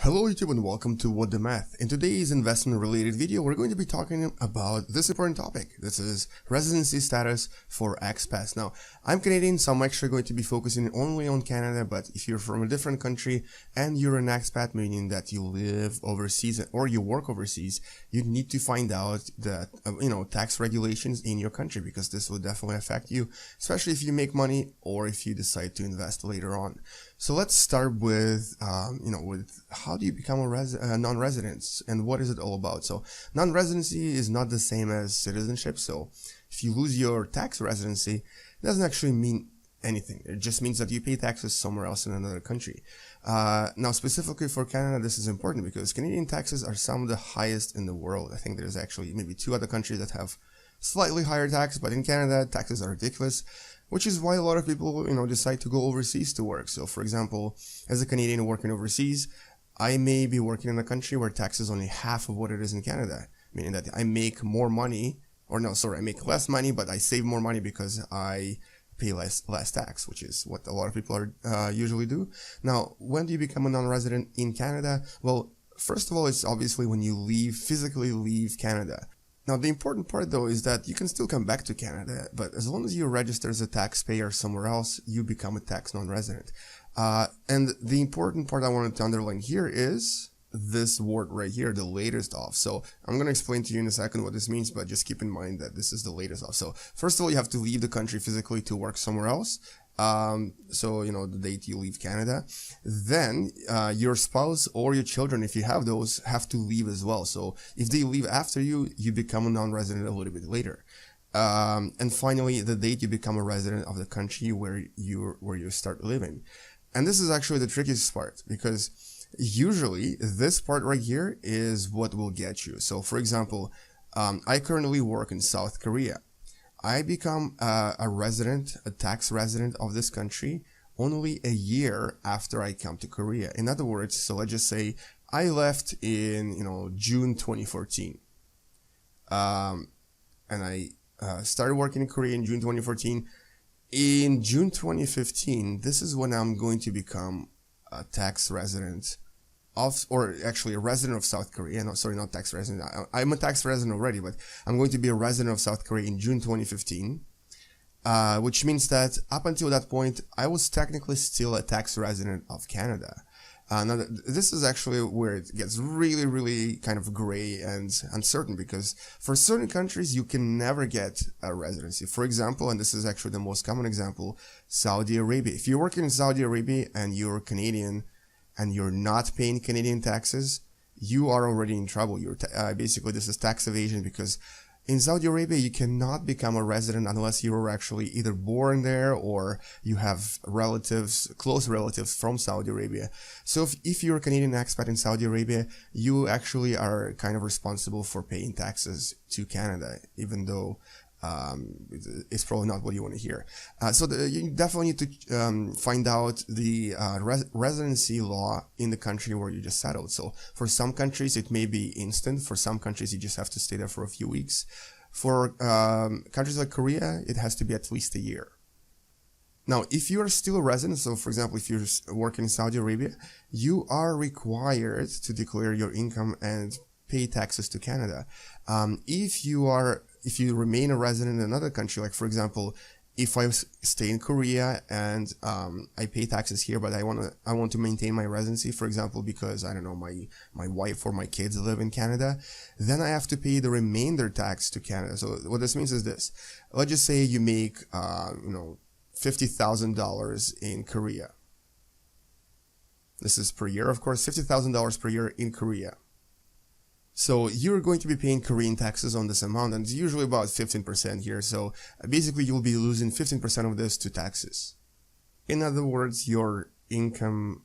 Hello YouTube and welcome to WhatDaMath. In today's investment related video, we're going to be talking about this important topic. This is residency status for expats. Now, I'm Canadian, so I'm actually going to be focusing only on Canada, but if you're from a different country and you're an expat, meaning that you live overseas or you work overseas, you need to find out that, tax regulations in your country, because this will definitely affect you, especially if you make money or if you decide to invest later on. So let's start with, with how do you become a non-resident and what is it all about? So non-residency is not the same as citizenship. So if you lose your tax residency, it doesn't actually mean anything. It just means that you pay taxes somewhere else in another country. Now, specifically for Canada, this is important because Canadian taxes are some of the highest in the world. I think there's actually maybe 2 other countries that have slightly higher tax, but in Canada, taxes are ridiculous, which is why a lot of people, decide to go overseas to work. So, for example, as a Canadian working overseas, I may be working in a country where tax is only half of what it is in Canada, meaning that I make more money, I make less money, but I save more money because I pay less tax, which is what a lot of people are usually do. Now, when do you become a non-resident in Canada? Well, first of all, it's obviously when you physically leave Canada. Now, the important part, though, is that you can still come back to Canada, but as long as you register as a taxpayer somewhere else, you become a tax non-resident. And the important part I wanted to underline here is this word right here, the latest of. So I'm going to explain to you in a second what this means, but just keep in mind that this is the latest of. So first of all, you have to leave the country physically to work somewhere else. The date you leave Canada, then your spouse or your children, if you have those, have to leave as well. So if they leave after you, you become a non-resident a little bit later. And finally, the date you become a resident of the country where you start living. And this is actually the trickiest part, because usually this part right here is what will get you. So for example, I currently work in South Korea. I become a tax resident of this country only a year after I come to Korea. In other words, so let's just say I left in, June 2014. And I started working in Korea in June 2014. In June 2015, this is when I'm going to become a tax resident or actually a resident of South Korea. No, sorry, not tax resident. I'm a tax resident already, but I'm going to be a resident of South Korea in June 2015, which means that up until that point, I was technically still a tax resident of Canada. Now, this is actually where it gets really, really kind of gray and uncertain, because for certain countries, you can never get a residency. For example, and this is actually the most common example, Saudi Arabia. If you're working in Saudi Arabia and you're Canadian, and you're not paying Canadian taxes, you are already in trouble. Basically, this is tax evasion, because in Saudi Arabia, you cannot become a resident unless you were actually either born there or you have close relatives from Saudi Arabia. So if you're a Canadian expat in Saudi Arabia, you actually are kind of responsible for paying taxes to Canada, even though it's probably not what you want to hear. You definitely need to find out the residency law in the country where you just settled. So for some countries, it may be instant. For some countries, you just have to stay there for a few weeks. For countries like Korea, it has to be at least a year. Now, if you are still a resident, so for example, if you're working in Saudi Arabia, you are required to declare your income and pay taxes to Canada. If you remain a resident in another country, like for example, if I stay in Korea and I pay taxes here, but I want to maintain my residency, for example, because I don't know, my wife or my kids live in Canada, then I have to pay the remainder tax to Canada. So what this means is this: let's just say you make $50,000 in Korea. This is per year, of course, $50,000 per year in Korea. So you're going to be paying Korean taxes on this amount, and it's usually about 15% here. So basically, you'll be losing 15% of this to taxes. In other words, your income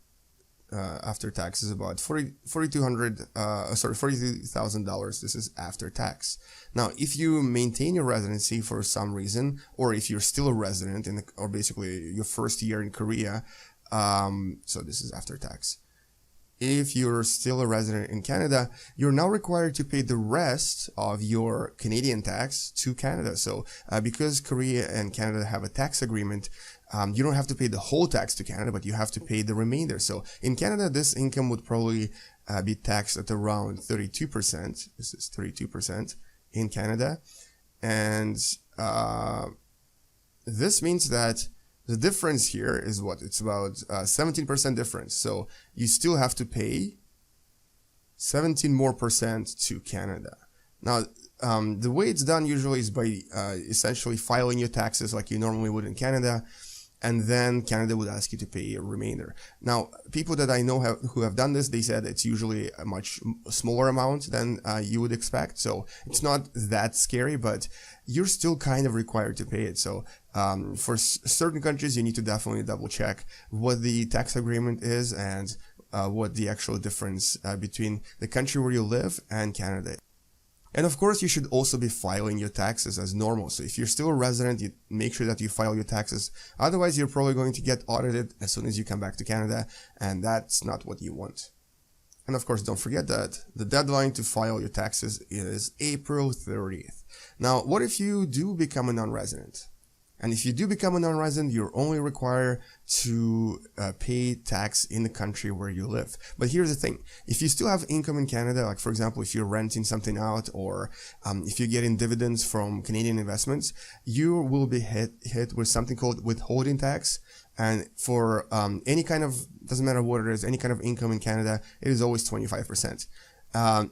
after tax is about $42,000. This is after tax. Now, if you maintain your residency for some reason, or if you're still a resident or basically your first year in Korea, so this is after tax. If you're still a resident in Canada, you're now required to pay the rest of your Canadian tax to Canada. So because Korea and Canada have a tax agreement, you don't have to pay the whole tax to Canada, but you have to pay the remainder. So in Canada, this income would probably be taxed at around 32%. This is 32% in Canada. And this means that the difference here is what? It's about 17% difference. So you still have to pay 17% more to Canada. Now, the way it's done usually is by essentially filing your taxes like you normally would in Canada, and then Canada would ask you to pay a remainder. Now, people that I know who have done this, they said it's usually a much smaller amount than you would expect. So it's not that scary, but you're still kind of required to pay it. So for certain countries, you need to definitely double check what the tax agreement is and what the actual difference between the country where you live and Canada. And of course, you should also be filing your taxes as normal. So if you're still a resident, you make sure that you file your taxes. Otherwise, you're probably going to get audited as soon as you come back to Canada, and that's not what you want. And of course, don't forget that the deadline to file your taxes is April 30th. Now, what if you do become a non-resident? And if you do become a non-resident, you're only required to pay tax in the country where you live. But here's the thing. If you still have income in Canada, like for example, if you're renting something out, or if you're getting dividends from Canadian investments, you will be hit with something called withholding tax. And for any kind of, doesn't matter what it is, any kind of income in Canada, it is always 25%.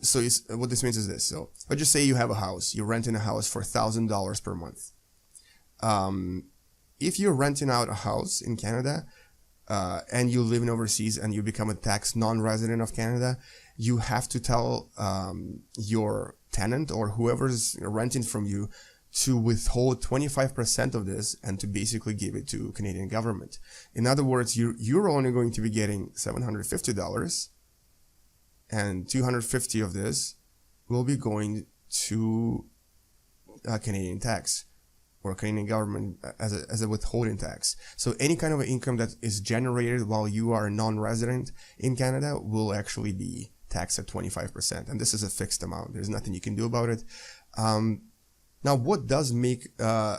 So what this means is this. So let's just say you have a house. You're renting a house for $1,000 per month. If you're renting out a house in Canada and you live in overseas and you become a tax non-resident of Canada, you have to tell your tenant or whoever's renting from you to withhold 25% of this and to basically give it to Canadian government. In other words, you're only going to be getting $750, and $250 of this will be going to Canadian tax, or Canadian government as a withholding tax. So any kind of income that is generated while you are a non-resident in Canada will actually be taxed at 25%. And this is a fixed amount. There's nothing you can do about it. Now, what does make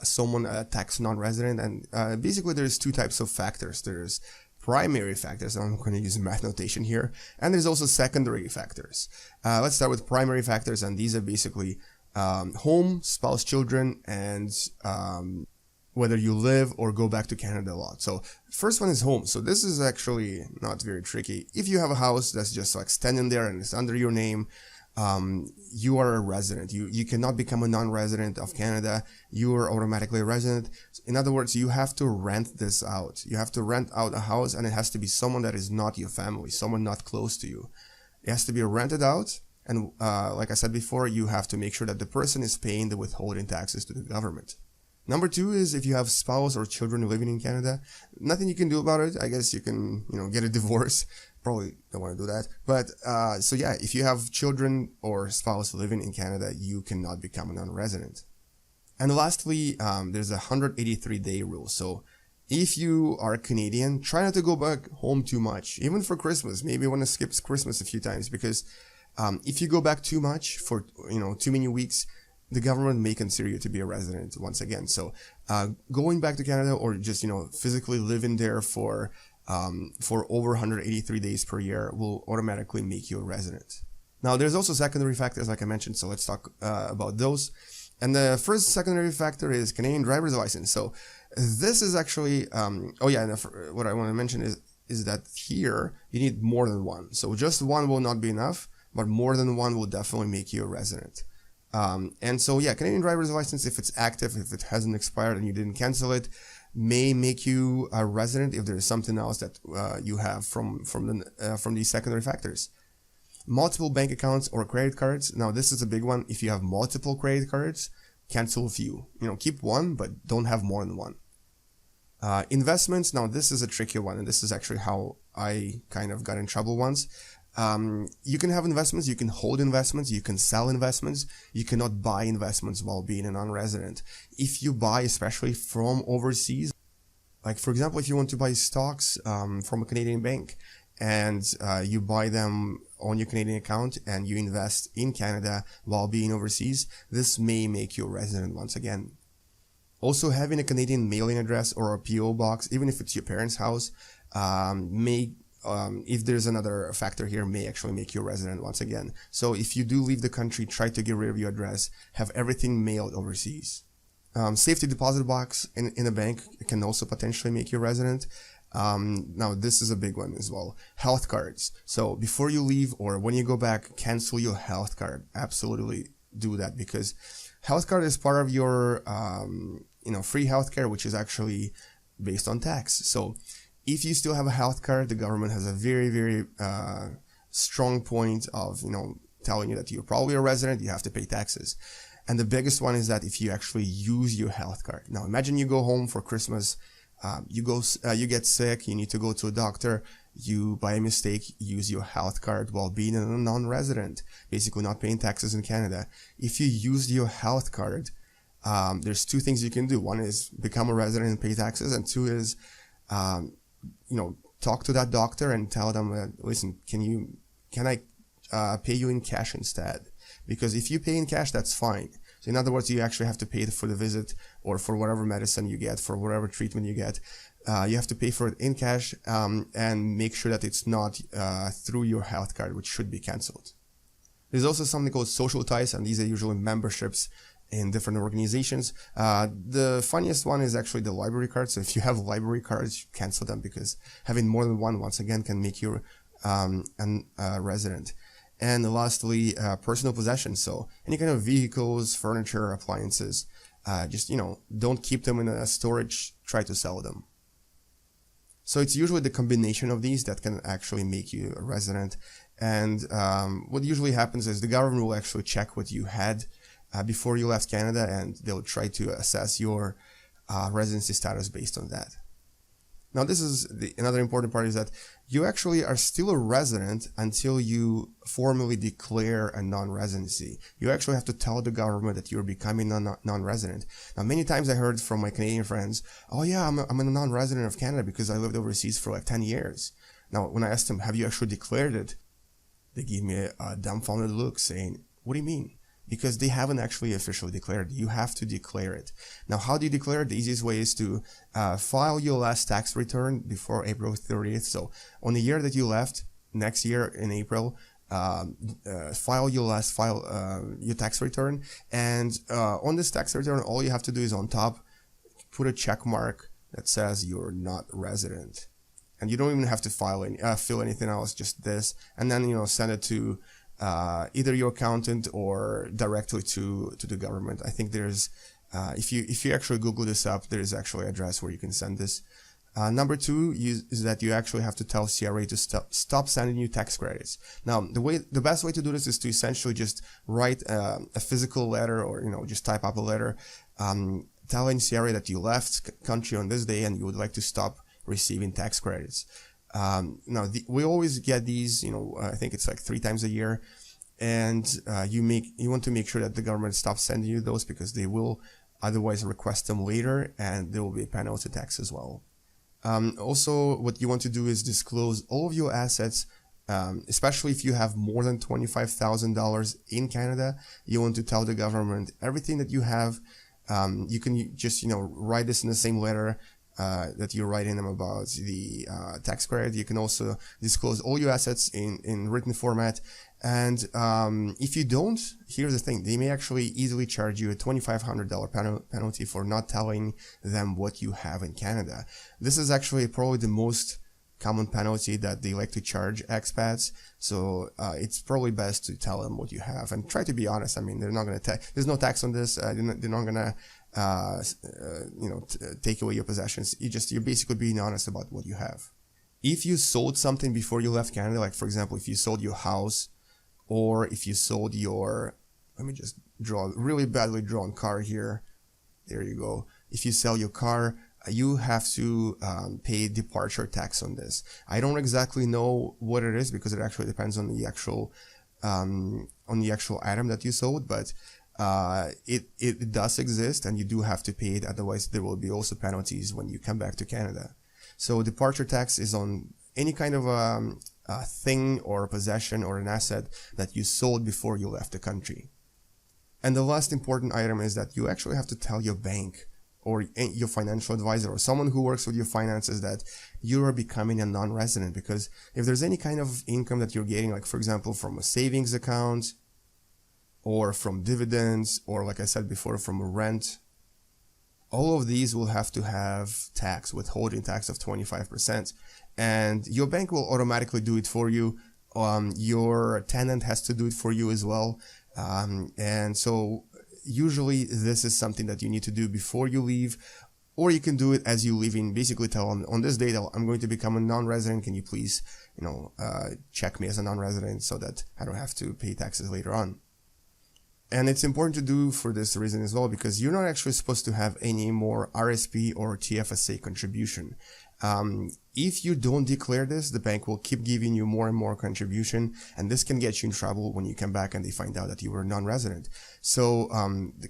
someone a tax non-resident? And basically, there's two types of factors. There's primary factors. I'm going to use math notation here. And there's also secondary factors. Let's start with primary factors. And these are basically home, spouse, children, and whether you live or go back to Canada a lot. So first one is home. So this is actually not very tricky. If you have a house that's just like standing there and it's under your name, you are a resident. You cannot become a non-resident of Canada. You are automatically a resident. In other words, you have to rent this out. You have to rent out a house, and it has to be someone that is not your family, someone not close to you. It has to be rented out. And like I said before, you have to make sure that the person is paying the withholding taxes to the government. Number two is if you have spouse or children living in Canada, nothing you can do about it. I guess you can, get a divorce. Probably don't want to do that. But so yeah, if you have children or spouse living in Canada, you cannot become a non-resident. And lastly, there's a 183-day rule. So if you are Canadian, try not to go back home too much, even for Christmas. Maybe you want to skip Christmas a few times, because if you go back too much for, too many weeks, the government may consider you to be a resident once again. So, going back to Canada, or just, physically living there for over 183 days per year will automatically make you a resident. Now, there's also secondary factors, like I mentioned. So let's talk about those. And the first secondary factor is Canadian driver's license. So this is actually, and what I want to mention is that here you need more than one. So just one will not be enough, but more than one will definitely make you a resident. And so, yeah, Canadian driver's license, if it's active, if it hasn't expired and you didn't cancel it, may make you a resident if there's something else that you have from these secondary factors. Multiple bank accounts or credit cards. Now, this is a big one. If you have multiple credit cards, cancel a few. Keep one, but don't have more than one. Investments. Now, this is a tricky one, and this is actually how I kind of got in trouble once. You can have investments, you can hold investments, you can sell investments. You cannot buy investments while being a non-resident. If you buy, especially from overseas, like for example, if you want to buy stocks from a Canadian bank, and you buy them on your Canadian account and you invest in Canada while being overseas, this may make you a resident once again. Also, having a Canadian mailing address or a PO box, even if it's your parents' house, if there's another factor here, may actually make you a resident once again. So if you do leave the country, try to get rid of your address, have everything mailed overseas. Safety deposit box in a bank can also potentially make you a resident. Now this is a big one as well. Health cards. So before you leave or when you go back, cancel your health card. Absolutely do that, because health card is part of your free healthcare, which is actually based on tax. So if you still have a health card, the government has a very, very strong point of telling you that you're probably a resident, you have to pay taxes. And the biggest one is that if you actually use your health card. Now imagine you go home for Christmas, you get sick, you need to go to a doctor, you by mistake use your health card while being a non-resident, basically not paying taxes in Canada. If you use your health card, there's two things you can do. One is become a resident and pay taxes, and two is talk to that doctor and tell them, listen, can I pay you in cash instead? Because if you pay in cash, that's fine. So in other words, you actually have to pay for the visit or for whatever medicine you get, for whatever treatment you get. You have to pay for it in cash and make sure that it's not through your health card, which should be canceled. There's also something called social ties, and these are usually memberships in different organizations. The funniest one is actually the library card. So if you have library cards, cancel them, because having more than one, once again, can make you a resident. And lastly, personal possessions. So any kind of vehicles, furniture, appliances, just don't keep them in a storage, try to sell them. So it's usually the combination of these that can actually make you a resident. And what usually happens is the government will actually check what you had before you left Canada, and they'll try to assess your residency status based on that. Now, this is another important part, is that you actually are still a resident until you formally declare a non-residency. You actually have to tell the government that you're becoming non-resident. Now, many times I heard from my Canadian friends, oh yeah, I'm a non-resident of Canada because I lived overseas for like 10 years. Now, when I asked them, have you actually declared it? They gave me a dumbfounded look saying, what do you mean? Because they haven't actually officially declared it. You have to declare it. Now, how do you declare it? The easiest way is to file your last tax return before April 30th. So on the year that you left, next year in April, file your tax return. And on this tax return, all you have to do is on top, put a check mark that says you're not resident. And you don't even have to fill anything else, just this. And then, send it to either your accountant or directly to the government. I think there's, if you actually Google this up, there's actually an address where you can send this. Number two is that you actually have to tell CRA to stop sending you tax credits. Now, the best way to do this is to essentially just write a physical letter, or just type up a letter telling CRA that you left country on this day and you would like to stop receiving tax credits. Now we always get these, I think it's like 3 times a year, and you want to make sure that the government stops sending you those, because they will otherwise request them later, and there will be a penalty tax as well. Also, what you want to do is disclose all of your assets, especially if you have more than $25,000 in Canada. You want to tell the government everything that you have. You can just write this in the same letter that you're writing them about the tax credit. You can also disclose all your assets in written format. And if you don't, here's the thing, they may actually easily charge you a $2,500 penalty for not telling them what you have in Canada. This is actually probably the most common penalty that they like to charge expats. So it's probably best to tell them what you have and try to be honest. I mean, they're not going to there's no tax on this. They're not going to take away your possessions. You're basically being honest about what you have. If you sold something before you left Canada, like for example, if you sold your house, or if you sold your, let me just draw a really badly drawn car here. There you go. If you sell your car, you have to pay departure tax on this. I don't exactly know what it is, because it actually depends on the actual item that you sold, but it does exist, and you do have to pay it. Otherwise, there will be also penalties when you come back to Canada. So departure tax is on any kind of a thing or a possession or an asset that you sold before you left the country. And the last important item is that you actually have to tell your bank or your financial advisor or someone who works with your finances that you are becoming a non-resident. Because if there's any kind of income that you're getting, like for example from a savings account or from dividends, or like I said before, from a rent, all of these will have to have withholding tax of 25%, and your bank will automatically do it for you. Your tenant has to do it for you as well, and so usually this is something that you need to do before you leave, or you can do it as you leave in. Basically tell them, on this date I'm going to become a non-resident, can you please check me as a non-resident so that I don't have to pay taxes later on. And it's important to do for this reason as well, because you're not actually supposed to have any more RSP or TFSA contribution. If you don't declare this, the bank will keep giving you more and more contribution, and this can get you in trouble when you come back and they find out that you were non-resident. So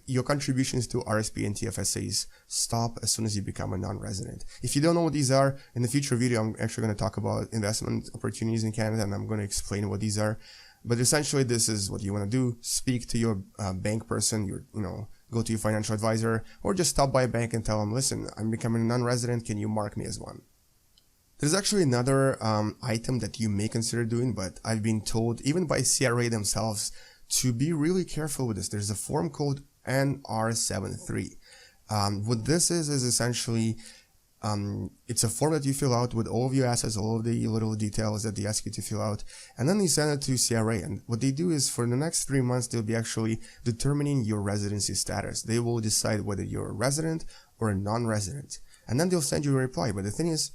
your contributions to RSP and TFSAs stop as soon as you become a non-resident. If you don't know what these are, in the future video I'm actually going to talk about investment opportunities in Canada, and I'm going to explain what these are. But essentially, this is what you want to do. Speak to your bank person, go to your financial advisor, or just stop by a bank and tell them, listen, I'm becoming a non-resident, can you mark me as one? There's actually another item that you may consider doing, but I've been told, even by CRA themselves, to be really careful with this. There's a form called NR73. What this is essentially, it's a form that you fill out with all of your assets, all of the little details that they ask you to fill out, and then you send it to CRA. And what they do is, for the next 3 months, they'll be actually determining your residency status. They will decide whether you're a resident or a non-resident, and then they'll send you a reply. But the thing is,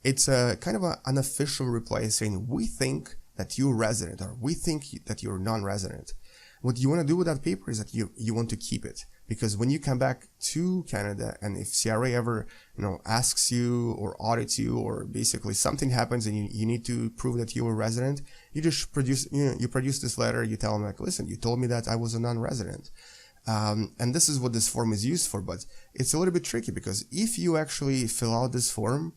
it's a kind of an unofficial reply saying, we think that you're resident, or we think that you're non-resident. What you want to do with that paper is that you want to keep it, because when you come back to Canada, and if CRA ever asks you or audits you, or basically something happens and you need to prove that you're a resident, you just produce this letter. You tell them, like, listen, you told me that I was a non-resident, and this is what this form is used for. But it's a little bit tricky, because if you actually fill out this form,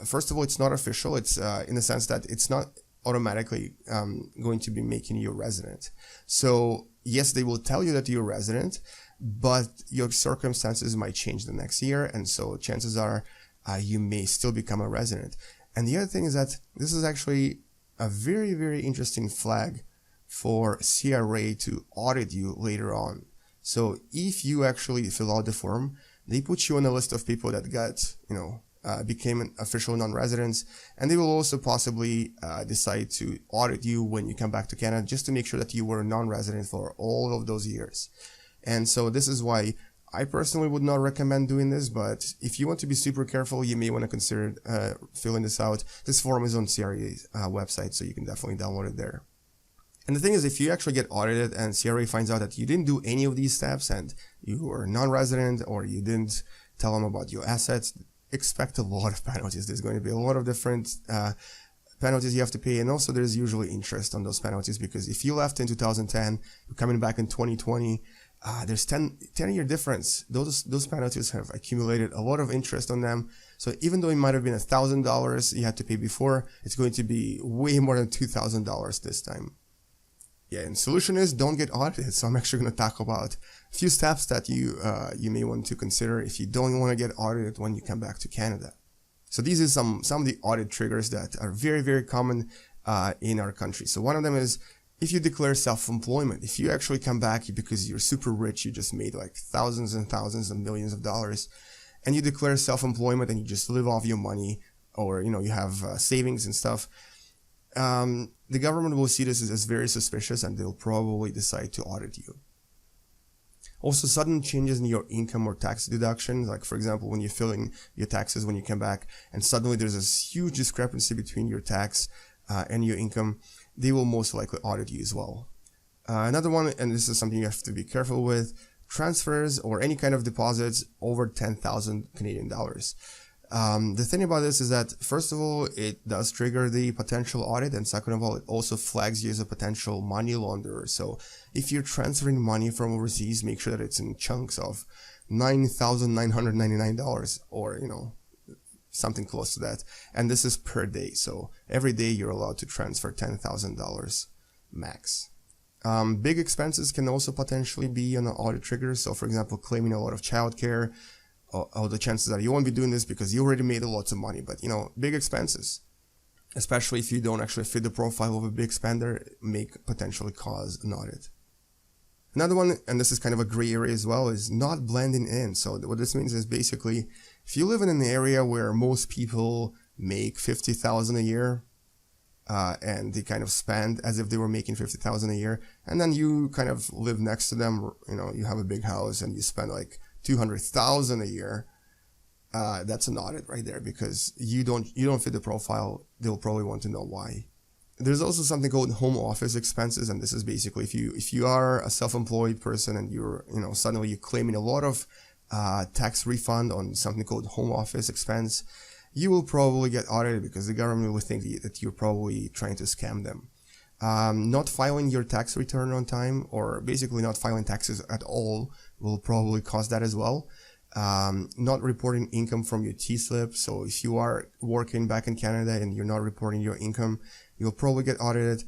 first of all, it's not official. It's in the sense that it's not automatically going to be making you a resident. So yes, they will tell you that you're a resident, but your circumstances might change the next year, and so chances are you may still become a resident. And the other thing is that this is actually a very, very interesting flag for CRA to audit you later on. So if you actually fill out the form, they put you on a list of people that got, became an official non-residents, and they will also possibly decide to audit you when you come back to Canada, just to make sure that you were a non-resident for all of those years. And so this is why I personally would not recommend doing this, but if you want to be super careful, you may want to consider filling this out. This form is on CRA's website, so you can definitely download it there. And the thing is, if you actually get audited and CRA finds out that you didn't do any of these steps and you were non-resident, or you didn't tell them about your assets, expect a lot of penalties. There's going to be a lot of different penalties you have to pay, and also there's usually interest on those penalties, because if you left in 2010, you're coming back in 2020, there's 10-year difference. Those penalties have accumulated a lot of interest on them. So even though it might have been $1,000 you had to pay before, it's going to be way more than $2,000 this time. Yeah, and solution is, don't get audited. So I'm actually going to talk about a few steps that you may want to consider if you don't want to get audited when you come back to Canada. So these are some of the audit triggers that are very, very common in our country. So one of them is, if you declare self-employment. If you actually come back because you're super rich, you just made like thousands and thousands and millions of dollars, and you declare self-employment and you just live off your money, or you have savings and stuff, the government will see this as very suspicious, and they'll probably decide to audit you. Also, sudden changes in your income or tax deduction, like for example, when you fill in your taxes when you come back, and suddenly there's this huge discrepancy between your tax and your income, they will most likely audit you as well. Another one, and this is something you have to be careful with, transfers or any kind of deposits over 10,000 Canadian dollars. The thing about this is that, first of all, it does trigger the potential audit, and second of all, it also flags you as a potential money launderer. So if you're transferring money from overseas, make sure that it's in chunks of $9,999 or, something close to that. And this is per day. So every day you're allowed to transfer $10,000 max. Big expenses can also potentially be on an audit trigger. So for example, claiming a lot of childcare, all the chances that you won't be doing this because you already made a lot of money. But big expenses, especially if you don't actually fit the profile of a big spender, may potentially cause an audit. Another one, and this is kind of a gray area as well, is not blending in. So what this means is basically, if you live in an area where most people make $50,000 a year, and they kind of spend as if they were making $50,000 a year, and then you kind of live next to them, you have a big house and you spend like $200,000 a year, that's an audit right there, because you don't fit the profile. They'll probably want to know why. There's also something called home office expenses, and this is basically if you are a self-employed person and you're suddenly you're claiming a lot of tax refund on something called home office expense, you will probably get audited because the government will think that you're probably trying to scam them. Not filing your tax return on time, or basically not filing taxes at all, will probably cause that as well. Not reporting income from your T-slip. So if you are working back in Canada and you're not reporting your income, you'll probably get audited.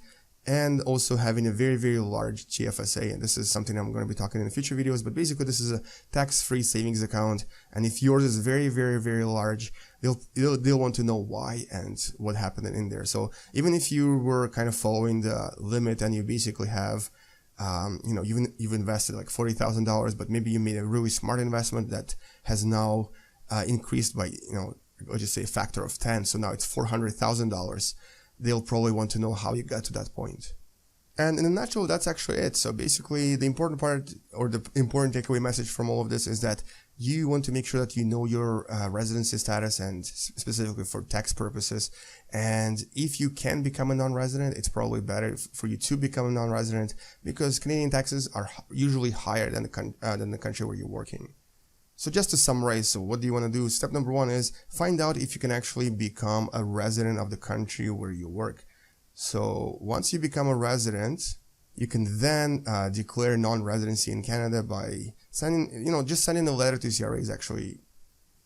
And also having a very, very large TFSA. And this is something I'm going to be talking in future videos, but basically this is a tax-free savings account. And if yours is very, very, very large, they'll want to know why and what happened in there. So even if you were kind of following the limit and you basically have, you've invested like $40,000, but maybe you made a really smart investment that has now increased by, let's just say a factor of 10. So now it's $400,000. They'll probably want to know how you got to that point. And in a nutshell, that's actually it. So basically the important part, or the important takeaway message from all of this, is that you want to make sure that you know your residency status, and specifically for tax purposes. And if you can become a non-resident, it's probably better for you to become a non-resident, because Canadian taxes are usually higher than the country where you're working. So just to summarize, so what do you want to do? Step number one is find out if you can actually become a resident of the country where you work. So once you become a resident, you can then declare non-residency in Canada by sending, just sending a letter to CRAs. Actually,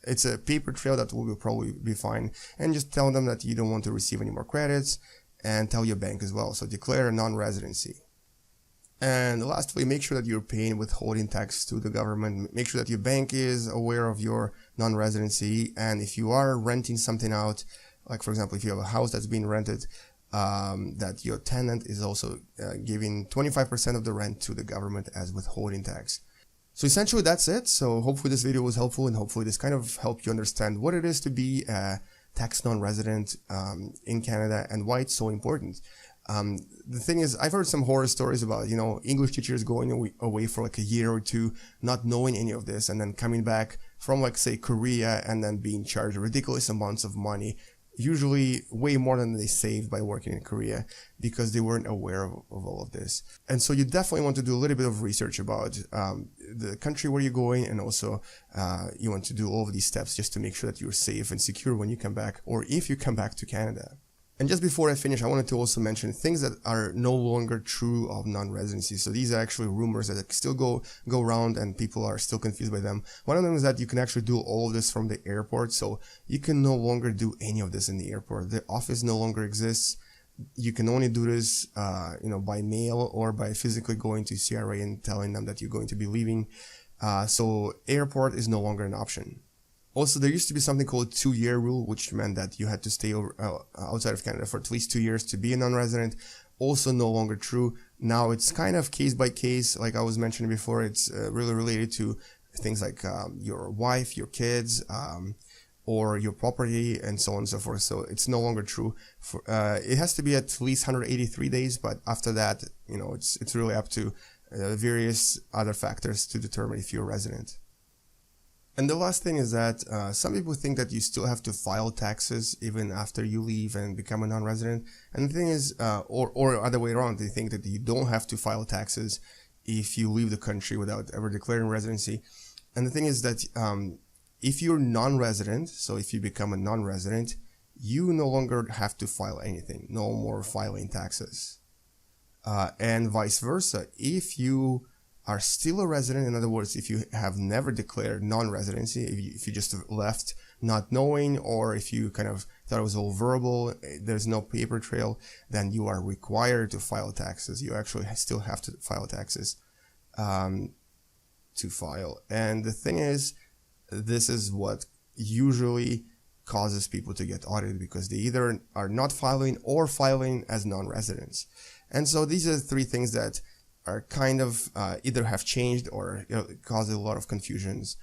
it's a paper trail that will probably be fine, and just tell them that you don't want to receive any more credits, and tell your bank as well. So declare a non-residency. And lastly, make sure that you're paying withholding tax to the government. Make sure that your bank is aware of your non-residency. And if you are renting something out, like for example, if you have a house that's being rented, that your tenant is also giving 25% of the rent to the government as withholding tax. So essentially that's it. So hopefully this video was helpful, and hopefully this kind of helped you understand what it is to be a tax non-resident in Canada and why it's so important. The thing is, I've heard some horror stories about, English teachers going away for like a year or two, not knowing any of this, and then coming back from like, say, Korea, and then being charged ridiculous amounts of money, usually way more than they saved by working in Korea, because they weren't aware of all of this. And so you definitely want to do a little bit of research about the country where you're going, and also you want to do all of these steps just to make sure that you're safe and secure when you come back, or if you come back to Canada. And just before I finish, I wanted to also mention things that are no longer true of non-residency. So these are actually rumors that still go around, and people are still confused by them. One of them is that you can actually do all of this from the airport. So you can no longer do any of this in the airport. The office no longer exists. You can only do this, by mail or by physically going to CRA and telling them that you're going to be leaving. So airport is no longer an option. Also, there used to be something called 2-year rule, which meant that you had to stay outside of Canada for at least 2 years to be a non-resident. Also no longer true. Now it's kind of case by case, like I was mentioning before. It's really related to things like your wife, your kids, or your property, and so on and so forth. So it's no longer true. It has to be at least 183 days, but after that, it's really up to various other factors to determine if you're a resident. And the last thing is that some people think that you still have to file taxes even after you leave and become a non-resident. And the thing is, or other way around, they think that you don't have to file taxes if you leave the country without ever declaring residency. And the thing is that if you're non-resident, so if you become a non-resident, you no longer have to file anything, no more filing taxes. And vice versa, if you are still a resident, in other words, if you have never declared non-residency, if you just left not knowing, or if you kind of thought it was all verbal, there's no paper trail, then you are required to file taxes. You actually still have to file taxes to file. And the thing is, this is what usually causes people to get audited, because they either are not filing or filing as non-residents. And so these are the three things that are kind of either have changed or cause a lot of confusions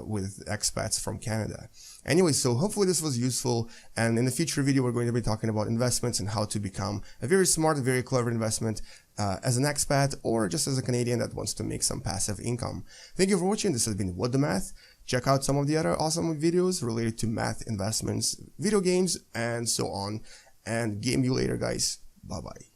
with expats from Canada. Anyway, so hopefully this was useful, and in the future video we're going to be talking about investments and how to become a very smart, very clever investment as an expat or just as a Canadian that wants to make some passive income. Thank you for watching. This has been WhatDaMath. Check out some of the other awesome videos related to math, investments, video games, and so on. And game you later, guys. Bye-bye.